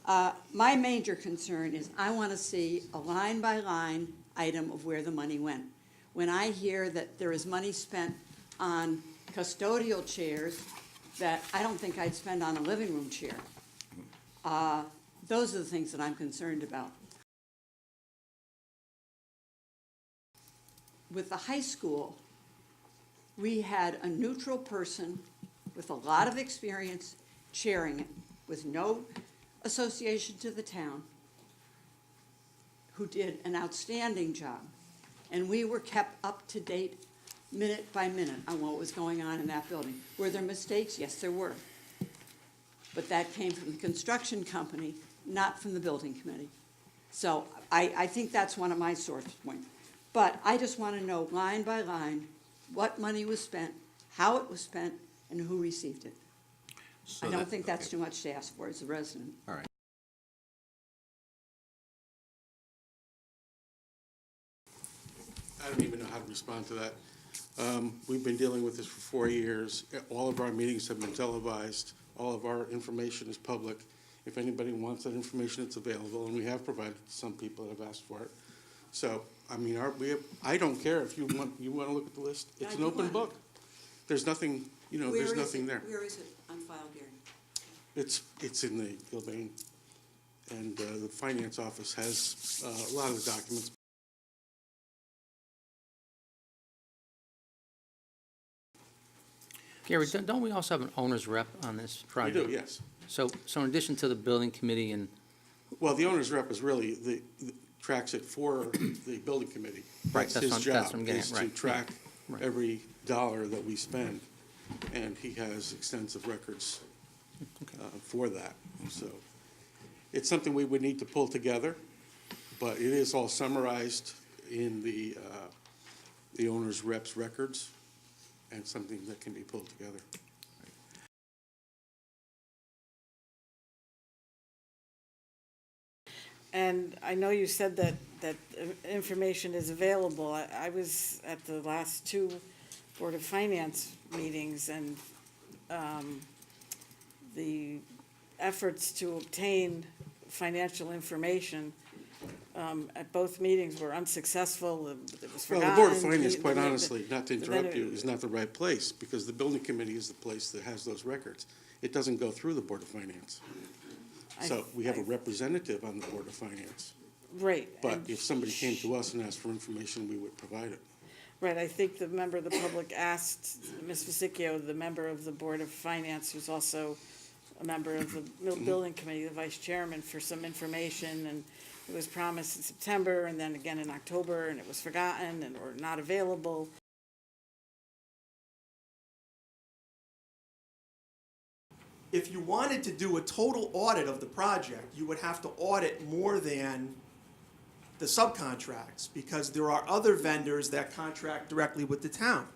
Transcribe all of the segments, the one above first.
My major concern is I want to see a line-by-line item of where the money went. When I hear that there is money spent on custodial chairs that I don't think I'd spend on a living room chair, those are the things that I'm concerned about. With the high school, we had a neutral person with a lot of experience chairing it, with no association to the town, who did an outstanding job. And we were kept up to date minute by minute on what was going on in that building. Were there mistakes? Yes, there were. But that came from the construction company, not from the building committee. So I think that's one of my source points. But I just want to know line by line what money was spent, how it was spent, and who received it. So I don't think that's too much to ask for as a resident. All right. I don't even know how to respond to that. We've been dealing with this for 4 years. All of our meetings have been televised. All of our information is public. If anybody wants that information, it's available, and we have provided to some people that have asked for it. So, I mean, I don't care if you want to look at the list. It's an open book. There's nothing, there's nothing there. Where is it on file, Gary? It's in the Gilbane, and the finance office has a lot of the documents. Gary, don't we also have an owner's rep on this We project? do, yes. So in addition to the building committee and, Well, the owner's rep is really the tracks it for the building committee. Right, That's his that's job, what I'm getting is at, to right, track right. every dollar that we spend, and he has extensive records for that. So it's something we would need to pull together, but it is all summarized in the owner's rep's records, and something that can be pulled together. And I know you said that information is available. I was at the last two Board of Finance meetings, and the efforts to obtain financial information at both meetings were unsuccessful. It was Well, forgotten. the Board of Finance, quite The- honestly, not to the- interrupt you, is not the right place, because the building committee is the place that has those records. It doesn't go through the Board of Finance. So we have a representative on the Board of Finance. Right. But and if somebody came to us and asked for information, we would provide it. Right, I think the member of the public asked Ms. Vasicchio, the member of the Board of Finance, who's also a member of the building committee, the vice chairman, for some information, and it was promised in September, and then again in October, and it was forgotten and or not available. If you wanted to do a total audit of the project, you would have to audit more than the subcontracts, because there are other vendors that contract directly with the town.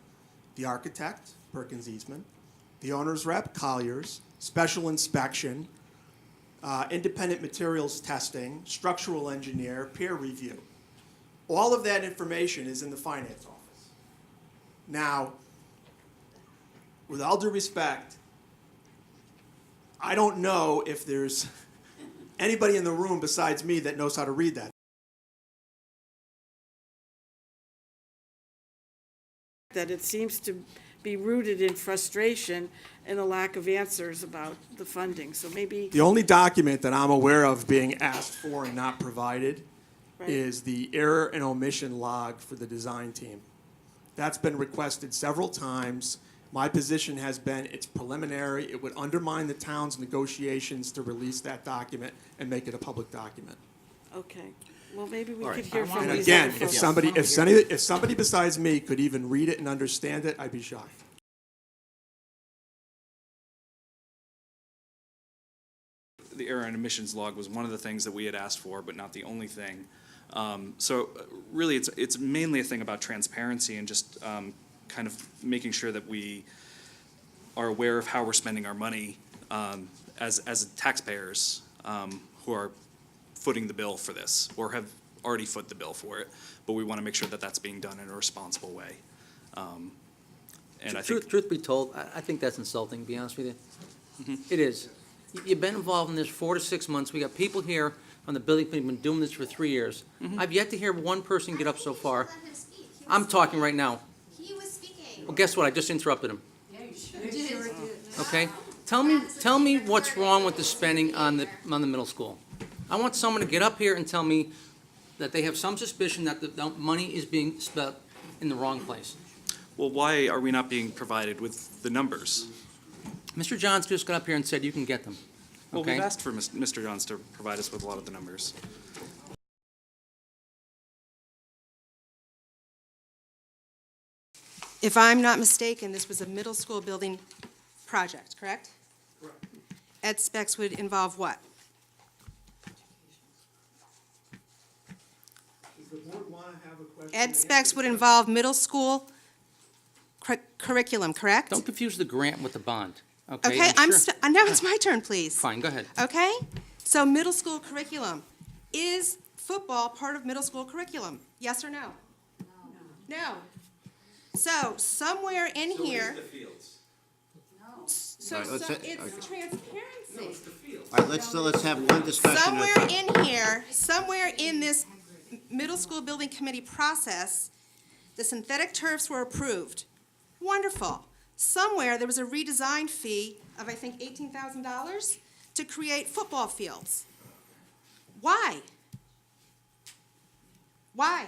The architect, Perkins Eastman, the owner's rep, Colliers, special inspection, independent materials testing, structural engineer, peer review. All of that information is in the finance office. Now, with all due respect, I don't know if there's anybody in the room besides me that knows how to read that. That it seems to be rooted in frustration and a lack of answers about the funding, so maybe. The only document that I'm aware of being asked for and not provided Right. is the error and omission log for the design team. That's been requested several times. My position has been it's preliminary. It would undermine the town's negotiations to release that document and make it a public document. Okay, well, maybe we All could right. hear from And these again, other if folks. somebody besides me could even read it and understand it, I'd be shocked. The error and emissions log was one of the things that we had asked for, but not the only thing. Really, it's mainly a thing about transparency and just kind of making sure that we are aware of how we're spending our money as taxpayers who are footing the bill for this, or have already foot the bill for it. But we want to make sure that that's being done in a responsible way. And I think truth be told, I think that's insulting, to be honest with you. It is. You've been involved in this 4 to 6 months. We got people here on the building committee, been doing this for 3 years. I've yet to hear one person get up so far. I'm talking right now. He was speaking. Well, guess what? I just interrupted him. Okay? Tell me what's wrong with the spending on the middle school. I want someone to get up here and tell me that they have some suspicion that the money is being spent in the wrong place. Well, why are we not being provided with the numbers? Mr. Johns just got up here and said you can get them. Well, Okay? we've asked for Mr. Johns to provide us with a lot of the numbers. If I'm not mistaken, this was a middle school building project, correct? Correct. Ed specs would involve what? Does the board want to have a question? Ed specs would involve middle school curriculum, correct? Don't confuse the grant with the bond. Okay? Okay, I'm sure- now it's my turn, please. Fine, go ahead. Okay? So middle school curriculum. Is football part of middle school curriculum? Yes or no? No. So somewhere in here. So All right, let's say- it's transparency. All right, let's have one discussion at a Somewhere time. in here, somewhere in this middle school building committee process, the synthetic turfs were approved. Wonderful. Somewhere, there was a redesign fee of, I think, $18,000 to create football fields. Why? Why?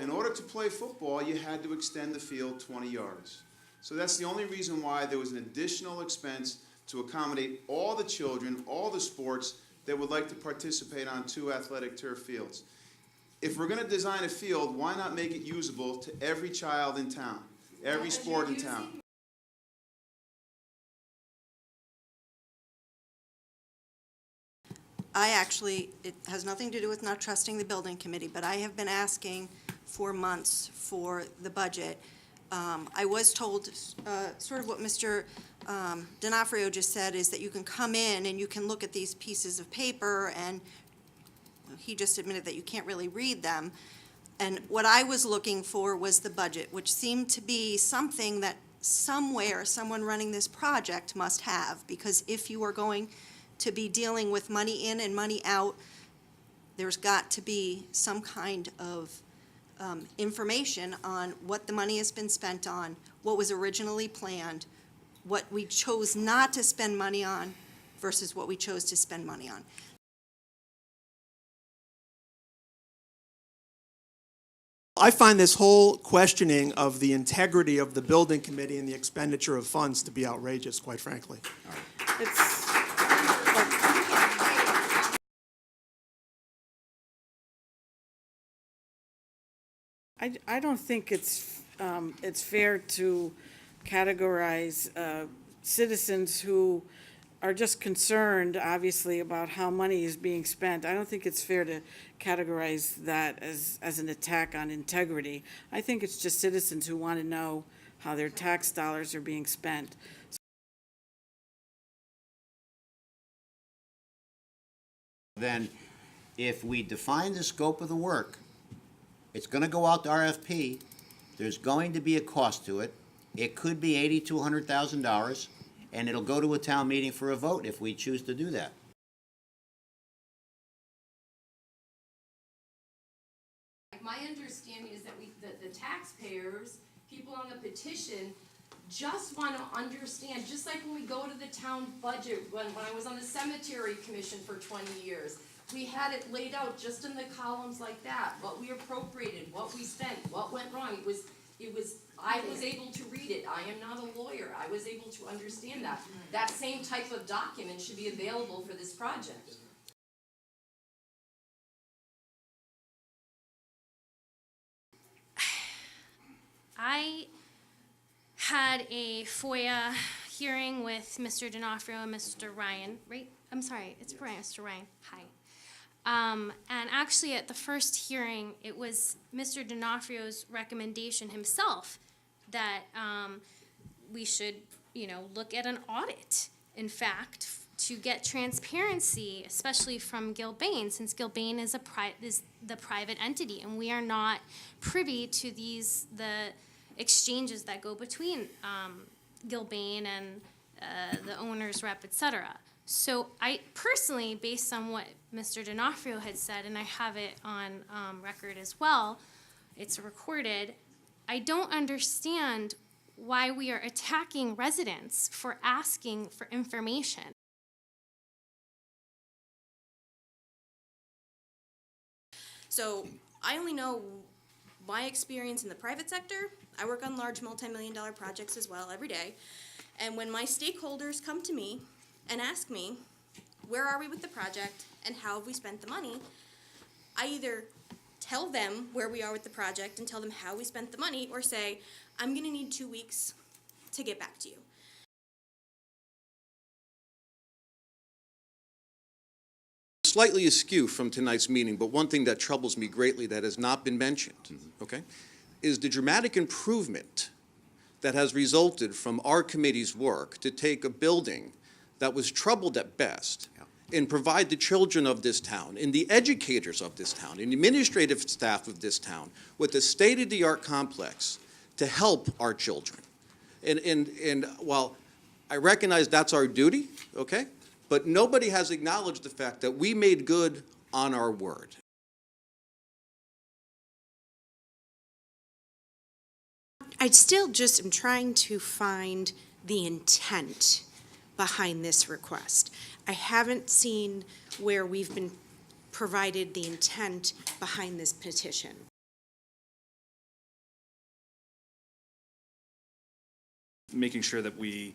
In order to play football, you had to extend the field 20 yards. So that's the only reason why there was an additional expense to accommodate all the children, all the sports that would like to participate on 2 athletic turf fields. If we're going to design a field, why not make it usable to every child in town, every sport in town? It has nothing to do with not trusting the building committee, but I have been asking for months for the budget. I was told, sort of what Mr. D'Onofrio just said, is that you can come in and you can look at these pieces of paper, and he just admitted that you can't really read them. And what I was looking for was the budget, which seemed to be something that somewhere, someone running this project must have, because if you are going to be dealing with money in and money out, there's got to be some kind of information on what the money has been spent on, what was originally planned, what we chose not to spend money on versus what we chose to spend money on. I find this whole questioning of the integrity of the building committee and the expenditure of funds to be outrageous, quite frankly. It's, I don't think it's fair to categorize citizens who are just concerned, obviously, about how money is being spent. I don't think it's fair to categorize that as an attack on integrity. I think it's just citizens who want to know how their tax dollars are being spent. Then, if we define the scope of the work, it's gonna go out to RFP, there's going to be a cost to it. It could be $80,000 to $100,000, and it'll go to a town meeting for a vote if we choose to do that. My understanding is that the taxpayers, people on the petition, just want to understand, just like when we go to the town budget, when I was on the cemetery commission for 20 years, we had it laid out just in the columns like that, what we appropriated, what we spent, what went wrong. I was able to read it. I am not a lawyer. I was able to understand that. That same type of document should be available for this project. I had a FOIA hearing with Mr. D'Onofrio and Mr. Ryan, right? I'm sorry, it's Brian, Mr. Ryan, hi. And actually at the first hearing, it was Mr. D'Onofrio's recommendation himself that we should, look at an audit, in fact, to get transparency, especially from Gilbane, since Gilbane is the private entity, and we are not privy to the exchanges that go between Gilbane and the owner's rep, et cetera. So I personally, based on what Mr. D'Onofrio had said, and I have it on record as well, it's recorded, I don't understand why we are attacking residents for asking for information. So I only know my experience in the private sector. I work on large multi-million-dollar projects as well every day. And when my stakeholders come to me and ask me, where are we with the project and how have we spent the money, I either tell them where we are with the project and tell them how we spent the money, or say, I'm gonna need 2 weeks to get back to you. Slightly askew from tonight's meeting, but one thing that troubles me greatly that has not been mentioned, okay, is the dramatic improvement that has resulted from our committee's work to take a building that was troubled at best and provide the children of this town and the educators of this town and the administrative staff of this town with a state-of-the-art complex to help our children. And while I recognize that's our duty, okay, but nobody has acknowledged the fact that we made good on our word. I still just am trying to find the intent behind this request. I haven't seen where we've been provided the intent behind this petition. Making sure that we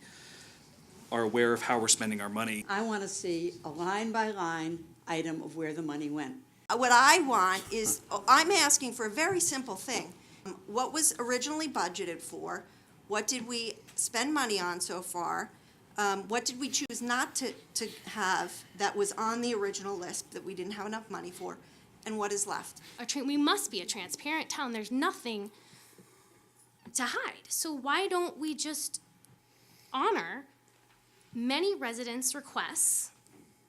are aware of how we're spending our money. I want to see a line-by-line item of where the money went. What I want is, I'm asking for a very simple thing. What was originally budgeted for? What did we spend money on so far? What did we choose not to have that was on the original list that we didn't have enough money for? And what is left? We must be a transparent town. There's nothing to hide. So why don't we just honor many residents' requests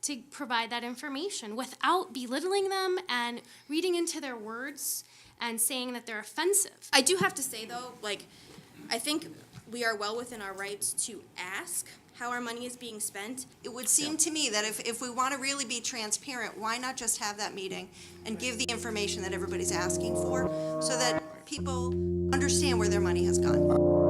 to provide that information without belittling them and reading into their words and saying that they're offensive? I do have to say though, like, I think we are well within our rights to ask how our money is being spent. It would seem to me that if we want to really be transparent, why not just have that meeting and give the information that everybody's asking for so that people understand where their money has gone?